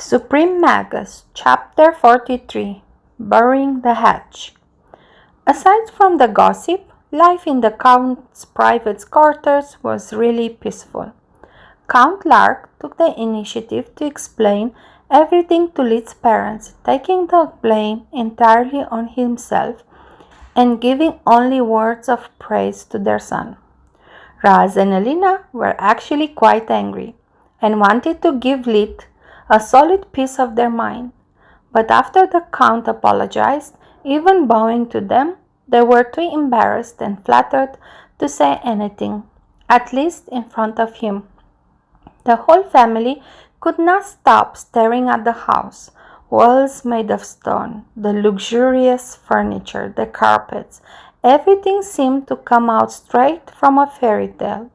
Supreme Magus, Chapter 43, Burying the Hatch. Aside from the gossip, life in the Count's private quarters was really peaceful. Count Lark took the initiative to explain everything to Lid's parents, taking the blame entirely on himself and giving only words of praise to their son. Raz and Alina were actually quite angry and wanted to give Lid a solid piece of their mind. But after the Count apologized, even bowing to them, they were too embarrassed and flattered to say anything, at least in front of him. The whole family could not stop staring at the house. Walls made of stone, the luxurious furniture, the carpets, everything seemed to come out straight from a fairy tale.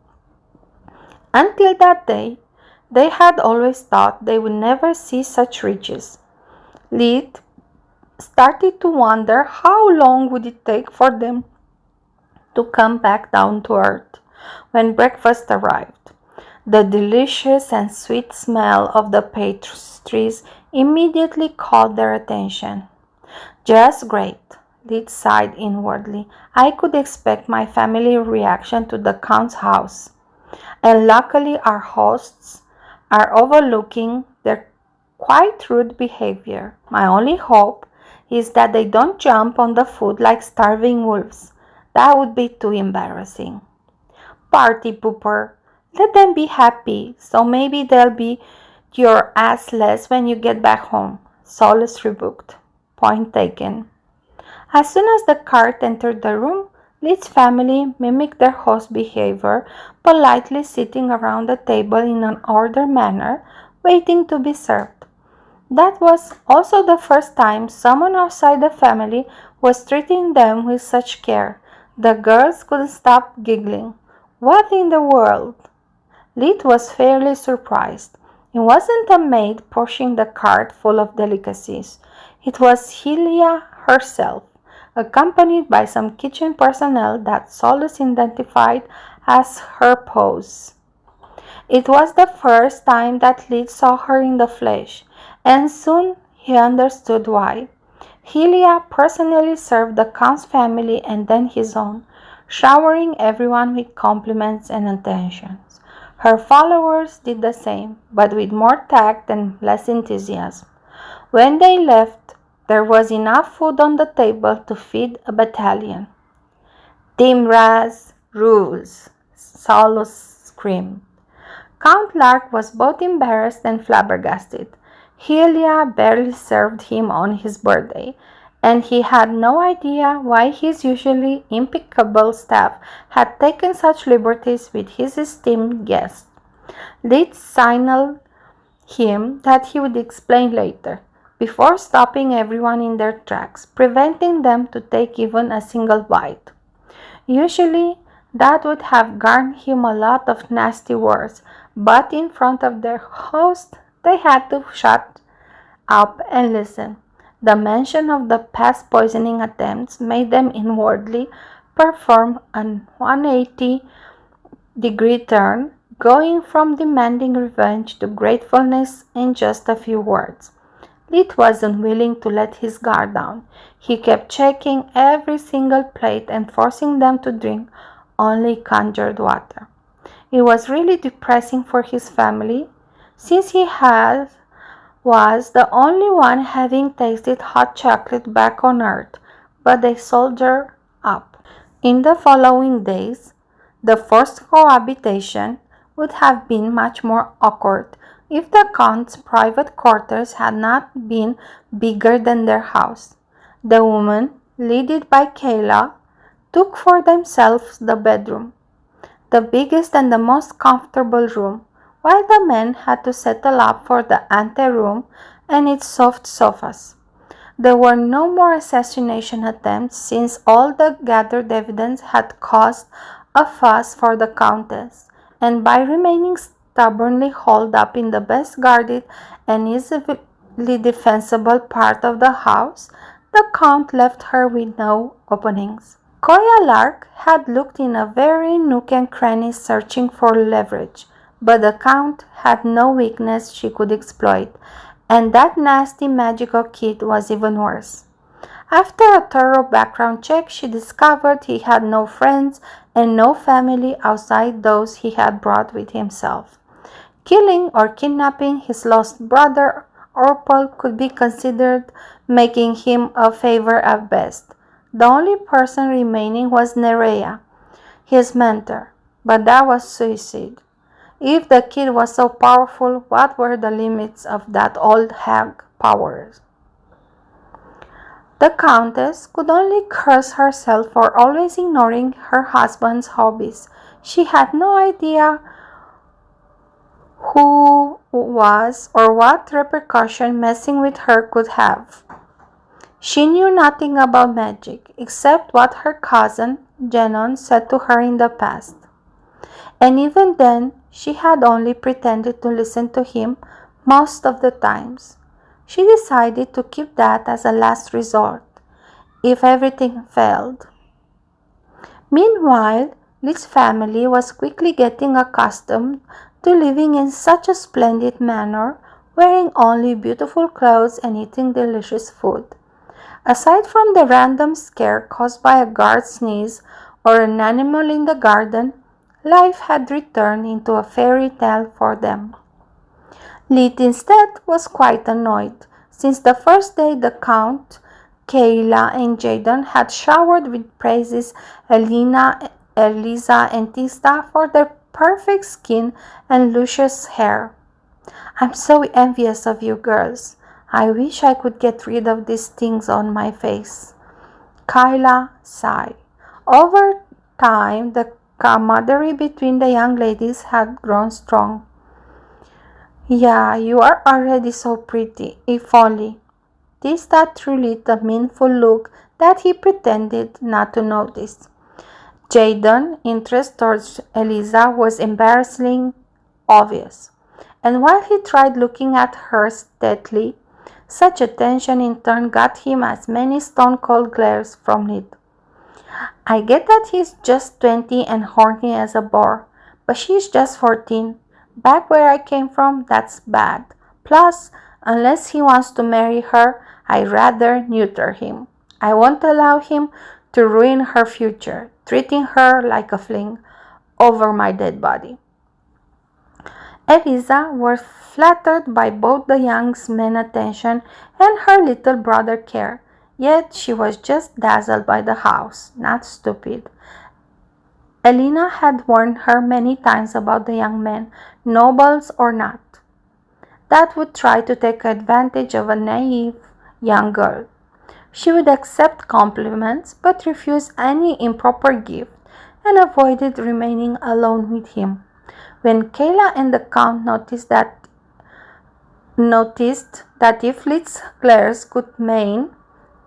Until that day, they had always thought they would never see such riches. Lid started to wonder how long would it take for them to come back down to earth when breakfast arrived. The delicious and sweet smell of the pastries immediately caught their attention. Just great, Lid sighed inwardly. I could expect my family reaction to the Count's house. And luckily our hosts are overlooking their quite rude behavior. My only hope is that they don't jump on the food like starving wolves. That would be too embarrassing. Party pooper. Let them be happy, so maybe they'll be your ass less when you get back home. Solace rebuked. Point taken. As soon as the cart entered the room, Lid's family mimicked their host's behavior, politely sitting around the table in an ordered manner, waiting to be served. That was also the first time someone outside the family was treating them with such care. The girls couldn't stop giggling. What in the world? Lid was fairly surprised. It wasn't a maid pushing the cart full of delicacies. It was Helia herself, accompanied by some kitchen personnel that Solace identified as her pose. It was the first time that Lid saw her in the flesh, and soon he understood why. Helia personally served the Count's family and then his own, showering everyone with compliments and attentions. Her followers did the same, but with more tact and less enthusiasm. When they left, there was enough food on the table to feed a battalion. Team Raz rules, Solus screamed. Count Lark was both embarrassed and flabbergasted. Helia barely served him on his birthday, and he had no idea why his usually impeccable staff had taken such liberties with his esteemed guest. Lid signaled him that he would explain later, before stopping everyone in their tracks, preventing them to take even a single bite. Usually, that would have garnered him a lot of nasty words, but in front of their host, they had to shut up and listen. The mention of the past poisoning attempts made them inwardly perform an 180-degree turn, going from demanding revenge to gratefulness in just a few words. Lid wasn't willing to let his guard down. He kept checking every single plate and forcing them to drink only conjured water. It was really depressing for his family, since he was the only one having tasted hot chocolate back on Earth, but they soldiered up. In the following days, the forced cohabitation would have been much more awkward if the Count's private quarters had not been bigger than their house. The women, led by Kayla, took for themselves the bedroom, the biggest and the most comfortable room, while the men had to settle up for the anteroom and its soft sofas. There were no more assassination attempts, since all the gathered evidence had caused a fuss for the Countess, and by remaining stubbornly holed up in the best guarded and easily defensible part of the house, the Count left her with no openings. Koya Lark had looked in a very nook and cranny searching for leverage, but the Count had no weakness she could exploit, And that nasty magical kid was even worse. After a thorough background check, she discovered he had no friends and no family outside those he had brought with himself. Killing or kidnapping his lost brother Orpal could be considered making him a favor at best. The only person remaining was Nerea, his mentor, but that was suicide. If the kid was so powerful, what were the limits of that old hag powers? The Countess could only curse herself for always ignoring her husband's hobbies. She had no idea who was or what repercussion messing with her could have. She knew nothing about magic except what her cousin Jenon said to her in the past. And even then, she had only pretended to listen to him most of the times. She decided to keep that as a last resort, if everything failed. Meanwhile, Liz' family was quickly getting accustomed to living in such a splendid manner, wearing only beautiful clothes and eating delicious food. Aside from the random scare caused by a guard's sneeze or an animal in the garden, life had returned into a fairy tale for them. Lid instead was quite annoyed, since the first day the Count, Kayla, and Jaden had showered with praises Elena, Eliza, and Tista for their perfect skin and luscious hair. "I'm so envious of you girls. I wish I could get rid of these things on my face." Kyla sighed. Over time, the camaraderie between the young ladies had grown strong. "Yeah, you are already so pretty, if only." Tista threw Lit a meaningful look that he pretended not to notice. Jaden's interest towards Eliza was embarrassingly obvious, and while he tried looking at her steadily, such attention in turn got him as many stone-cold glares from Lit. "I get that he's just 20 and horny as a boar, but she's just 14. Back where I came from, that's bad. Plus, unless he wants to marry her, I'd rather neuter him. I won't allow him to ruin her future, treating her like a fling over my dead body." Eliza was flattered by both the young men's attention and her little brother's care, yet she was just dazzled by the house, not stupid. Elena had warned her many times about the young men, nobles or not, that would try to take advantage of a naive young girl. She would accept compliments but refuse any improper gift and avoided remaining alone with him. When Kayla and the Count noticed that if Lit's glares could mean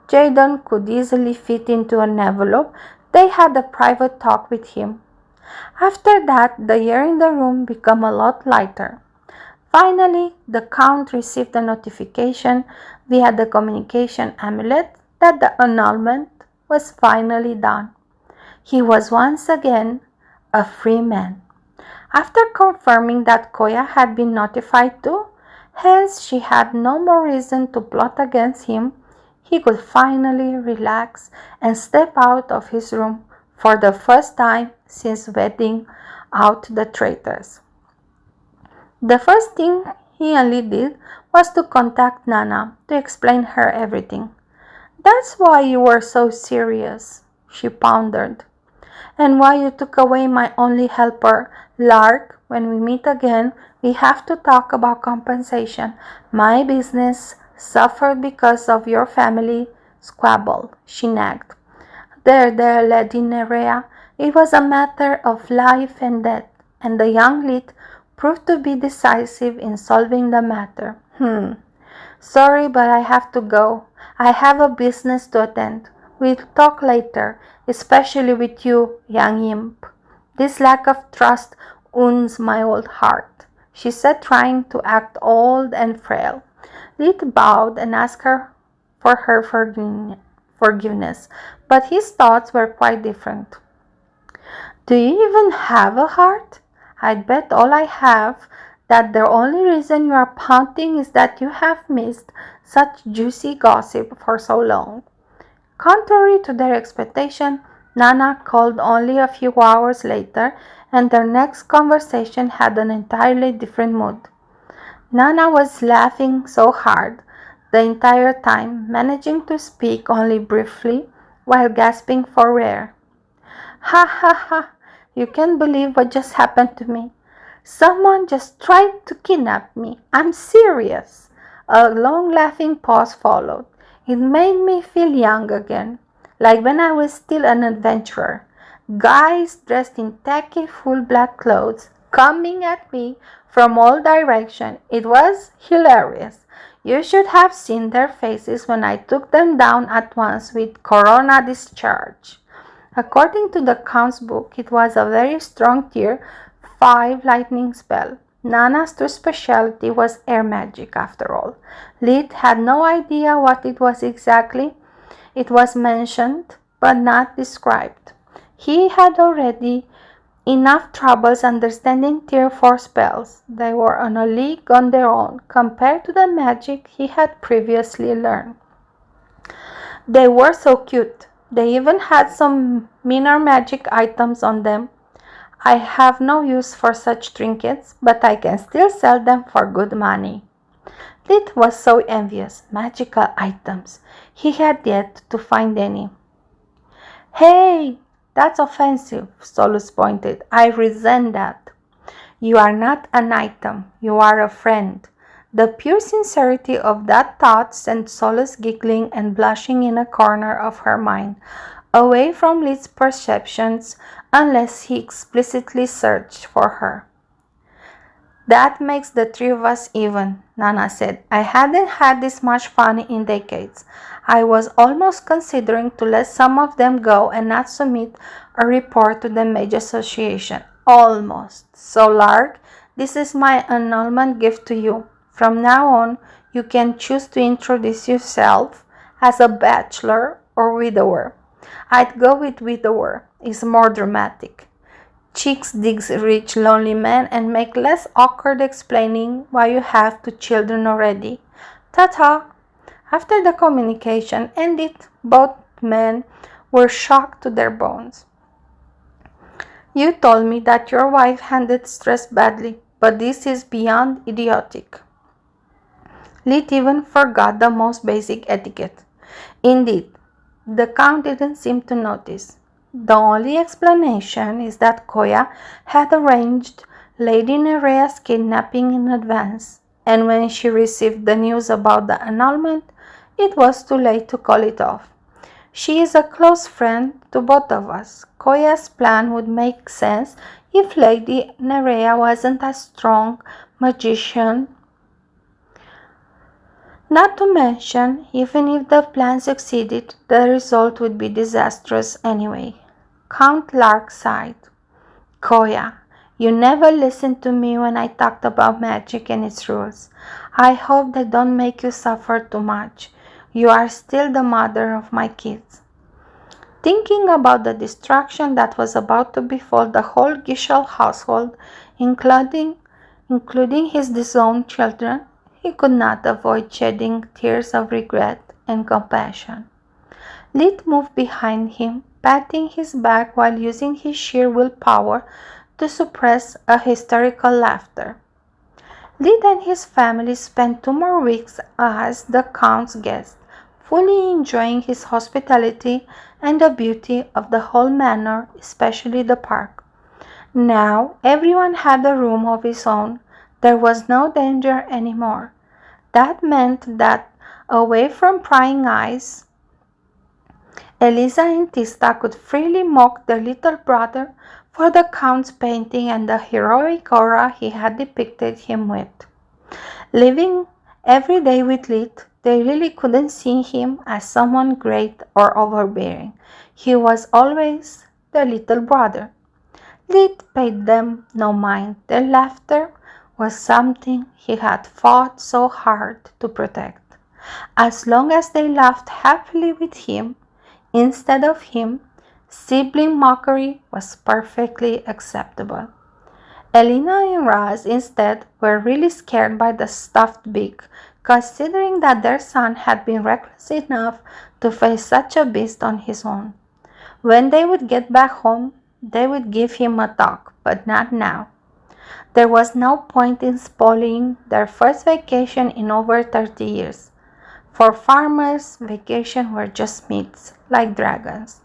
Jaden could easily fit into an envelope, they had a private talk with him. After that, the air in the room became a lot lighter. Finally, the Count received a notification via the communication amulet that the annulment was finally done. He was once again a free man. After confirming that Koya had been notified too, hence she had no more reason to plot against him, he could finally relax and step out of his room for the first time since wedding out the traitors. The first thing he only did was to contact Nana to explain her everything. "That's why you were so serious," she pondered. "And why you took away my only helper, Lark. When we meet again, we have to talk about compensation. My business suffered because of your family squabble," she nagged. There, Lady Nerea. It was a matter of life and death, and the young Lid proved to be decisive in solving the matter. Sorry, but I have to go. I have a business to attend. We'll talk later, especially with you, young imp. This lack of trust wounds my old heart," she said, trying to act old and frail. Lid bowed and asked her for her forgiveness, but his thoughts were quite different. "Do you even have a heart? I'd bet all I have that the only reason you are pouting is that you have missed such juicy gossip for so long. Contrary to their expectation, Nana called only a few hours later, and their next conversation had an entirely different mood. Nana was laughing so hard the entire time, managing to speak only briefly while gasping for air. Ha ha ha! You can't believe what just happened to me. Someone just tried to kidnap me. I'm serious. A long laughing pause followed. It made me feel young again, like when I was still an adventurer. Guys dressed in tacky full black clothes coming at me from all directions. It was hilarious. You should have seen their faces when I took them down at once with corona discharge. According to the Count's book, it was a very strong tier 5 lightning spell. Nana's true specialty was air magic, after all. Lid had no idea what it was exactly. It was mentioned, but not described. He had already enough troubles understanding tier 4 spells. They were on a league on their own compared to the magic he had previously learned. They were so cute. They even had some minor magic items on them. I have no use for such trinkets, but I can still sell them for good money. Lid was so envious. Magical items. He had yet to find any. Hey, that's offensive, Solus pointed. I resent that. You are not an item. You are a friend. The pure sincerity of that thought sent Solus giggling and blushing in a corner of her mind, away from Lid's perceptions unless he explicitly searched for her. That makes the three of us even, Nana said. I hadn't had this much fun in decades. I was almost considering to let some of them go and not submit a report to the Mage Association. Almost. So, Lark, this is my annulment gift to you. From now on, you can choose to introduce yourself as a bachelor or widower. I'd go with widower. It's more dramatic. Chicks digs rich lonely men and make less awkward explaining why you have 2 children already. Ta-ta! After the communication ended, both men were shocked to their bones. You told me that your wife handled stress badly, but this is beyond idiotic. Lid even forgot the most basic etiquette. Indeed, the Count didn't seem to notice. The only explanation is that Koya had arranged Lady Nerea's kidnapping in advance, and when she received the news about the annulment, it was too late to call it off. She is a close friend to both of us. Koya's plan would make sense if Lady Nerea wasn't a strong magician. Not to mention, even if the plan succeeded, the result would be disastrous anyway. Count Lark sighed. Koya, you never listened to me when I talked about magic and its rules. I hope they don't make you suffer too much. You are still the mother of my kids. Thinking about the destruction that was about to befall the whole Gishel household, including his disowned children, he could not avoid shedding tears of regret and compassion. Lid moved behind him, patting his back while using his sheer willpower to suppress a hysterical laughter. Lid and his family spent 2 more weeks as the Count's guest, fully enjoying his hospitality and the beauty of the whole manor, especially the park. Now everyone had a room of his own. There was no danger anymore. That meant that, away from prying eyes, Eliza and Tista could freely mock their little brother for the Count's painting and the heroic aura he had depicted him with. Living every day with Lid, they really couldn't see him as someone great or overbearing. He was always the little brother. Lid paid them no mind. Their laughter was something he had fought so hard to protect. As long as they laughed happily with him, instead of him, sibling mockery was perfectly acceptable. Elena and Raz instead were really scared by the stuffed beak, considering that their son had been reckless enough to face such a beast on his own. When they would get back home, they would give him a talk, but not now. There was no point in spoiling their first vacation in over 30 years. For farmers, vacations were just myths, like dragons.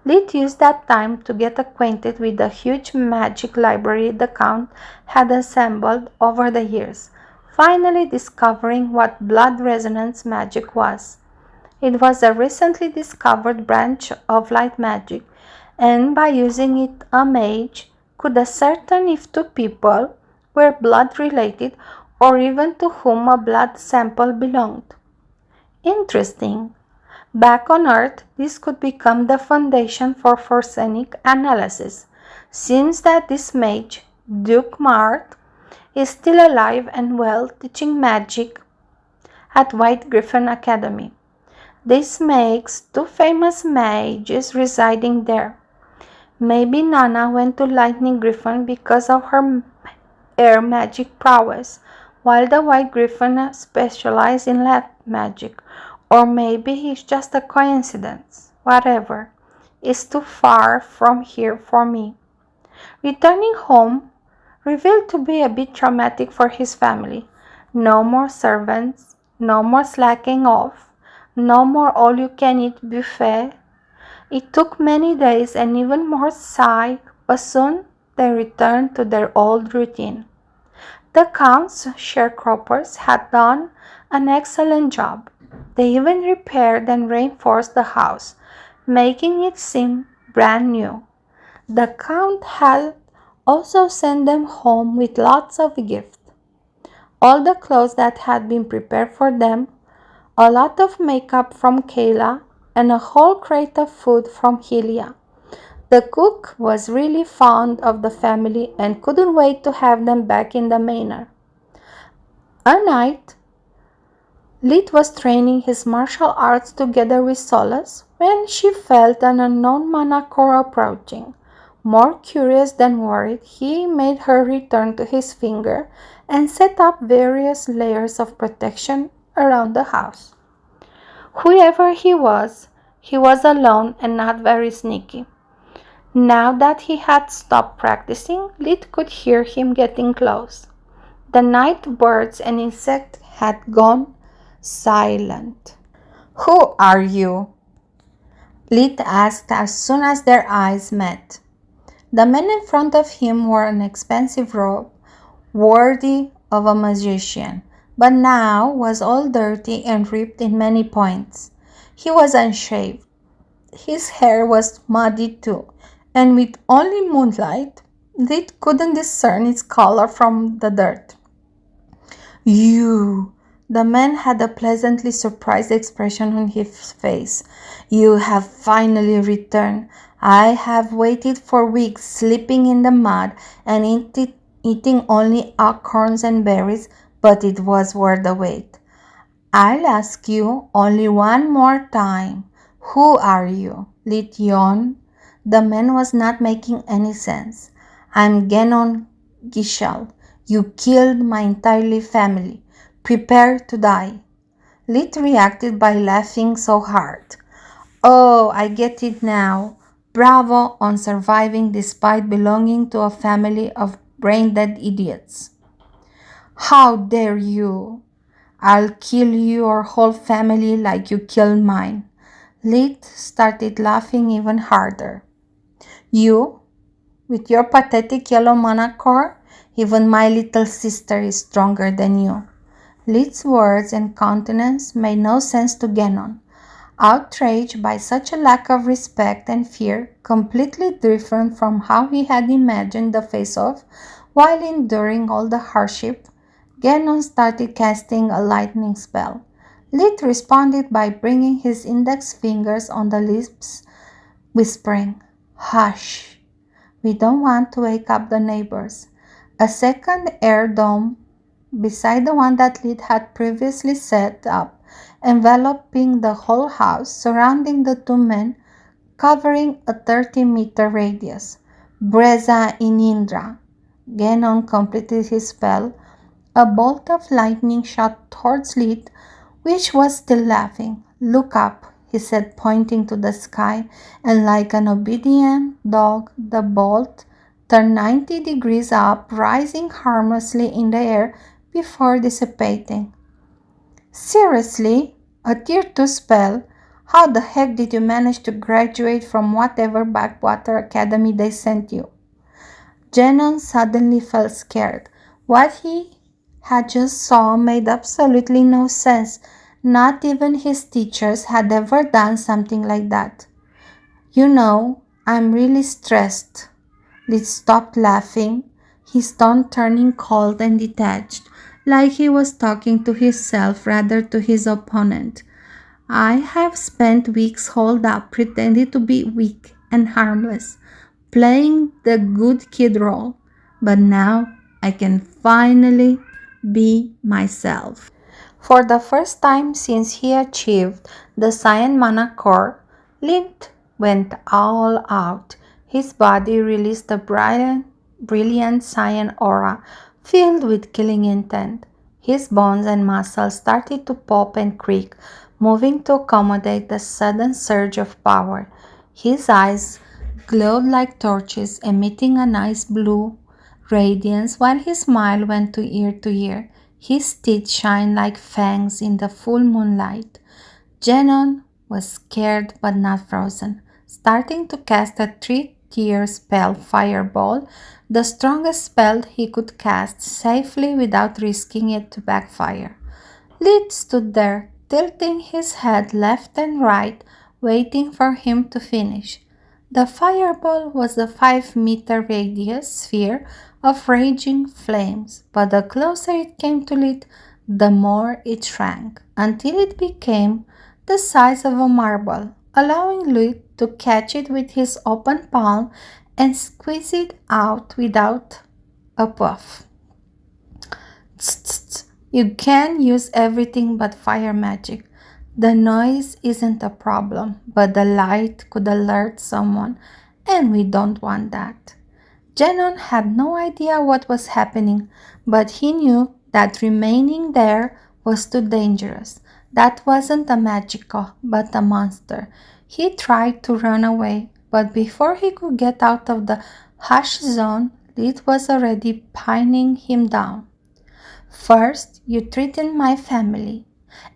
Lid used that time to get acquainted with the huge magic library the Count had assembled over the years, finally discovering what blood resonance magic was. It was a recently discovered branch of light magic, and by using it, a mage could ascertain if two people were blood related or even to whom a blood sample belonged. Interesting. Back on Earth, this could become the foundation for forensic analysis. Seems that this mage, Duke Mart, is still alive and well, teaching magic at White Griffin Academy. This makes two famous mages residing there. Maybe Nana went to Lightning Griffin because of her air magic prowess, while the White Griffin specialized in land magic. Or maybe it's just a coincidence. Whatever. It's too far from here for me. Returning home revealed to be a bit traumatic for his family. No more servants, no more slacking off, no more all-you-can-eat buffet. It took many days and even more sight, but soon they returned to their old routine. The Count's sharecroppers had done an excellent job. They even repaired and reinforced the house, making it seem brand new. The Count had also sent them home with lots of gifts. All the clothes that had been prepared for them, a lot of makeup from Kayla, and a whole crate of food from Helia. The cook was really fond of the family and couldn't wait to have them back in the manor. A night, Lid was training his martial arts together with Solus when she felt an unknown Manacor approaching. More curious than worried, he made her return to his finger and set up various layers of protection around the house. Whoever he was alone and not very sneaky. Now that he had stopped practicing, Lid could hear him getting close. The night birds and insects had gone silent. "Who are you?" Lid asked as soon as their eyes met. The man in front of him wore an expensive robe, worthy of a magician, but now was all dirty and ripped in many points. He was unshaved. His hair was muddy too, and with only moonlight, Lid couldn't discern its color from the dirt. "You," the man had a pleasantly surprised expression on his face. "You have finally returned. I have waited for weeks, sleeping in the mud and eating only acorns and berries, but it was worth the wait. I'll ask you only one more time. Who are you?" Lid yawned. The man was not making any sense. "I'm Genon Gishal. You killed my entire family. Prepare to die." Lid reacted by laughing so hard. "Oh, I get it now. Bravo on surviving despite belonging to a family of brain-dead idiots." "How dare you? I'll kill your whole family like you killed mine." Lid started laughing even harder. "You, with your pathetic yellow Manacor, even my little sister is stronger than you." Lid's words and countenance made no sense to Genon. Outraged by such a lack of respect and fear, completely different from how he had imagined the face of while enduring all the hardship, Genon started casting a lightning spell. Lid responded by bringing his index fingers on the lips, whispering, "Hush, we don't want to wake up the neighbors." A second air dome beside the one that Lid had previously set up, enveloping the whole house, surrounding the two men, covering a 30-meter radius. "Breza in Indra." Ganon completed his spell. A bolt of lightning shot towards Lid, which was still laughing. "Look up," he said, pointing to the sky, and like an obedient dog, the bolt turned 90 degrees up, rising harmlessly in the air before dissipating. "Seriously? A Tier 2 spell? How the heck did you manage to graduate from whatever backwater academy they sent you?" Ganon suddenly felt scared. What he had just saw made absolutely no sense. Not even his teachers had ever done something like that. "You know, I'm really stressed." Lid stopped laughing, his tone turning cold and detached, like he was talking to himself rather to his opponent. "I have spent weeks holed up pretending to be weak and harmless, playing the good kid role, but now I can finally be myself." For the first time since he achieved the Cyan Mana Core, Lid went all out. His body released a brilliant cyan aura filled with killing intent. His bones and muscles started to pop and creak, moving to accommodate the sudden surge of power. His eyes glowed like torches, emitting a nice blue radiance, while his smile went to ear. His teeth shined like fangs in the full moonlight. Ganon was scared but not frozen, starting to cast a 3-tier spell, Fireball, the strongest spell he could cast safely without risking it to backfire. Lid stood there, tilting his head left and right, waiting for him to finish. The fireball was a 5-meter radius sphere of raging flames, but the closer it came to Lid, the more it shrank, until it became the size of a marble, allowing Lid to catch it with his open palm and squeeze it out without a puff. "Tsk, you can use everything but fire magic. The noise isn't a problem, but the light could alert someone, and we don't want that." Ganon had no idea what was happening, but he knew that remaining there was too dangerous. That wasn't a magical, but a monster. He tried to run away, but before he could get out of the hush zone, Lid was already pinning him down. "First, you threatened my family,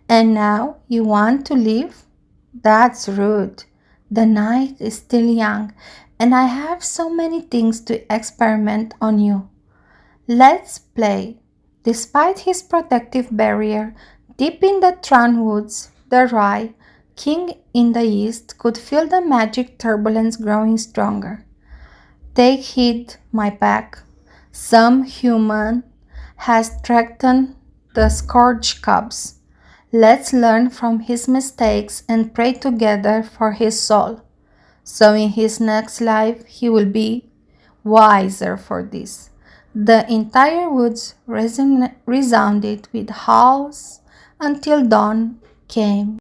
and now you want to leave? That's rude. The night is still young, and I have so many things to experiment on you. Let's play." Despite his protective barrier, deep in the Tran woods, the Rai, king in the east, could feel the magic turbulence growing stronger. "Take heed, my pack. Some human has threatened the Scourge cubs. Let's learn from his mistakes and pray together for his soul, so in his next life he will be wiser for this." The entire woods resounded with howls until dawn came.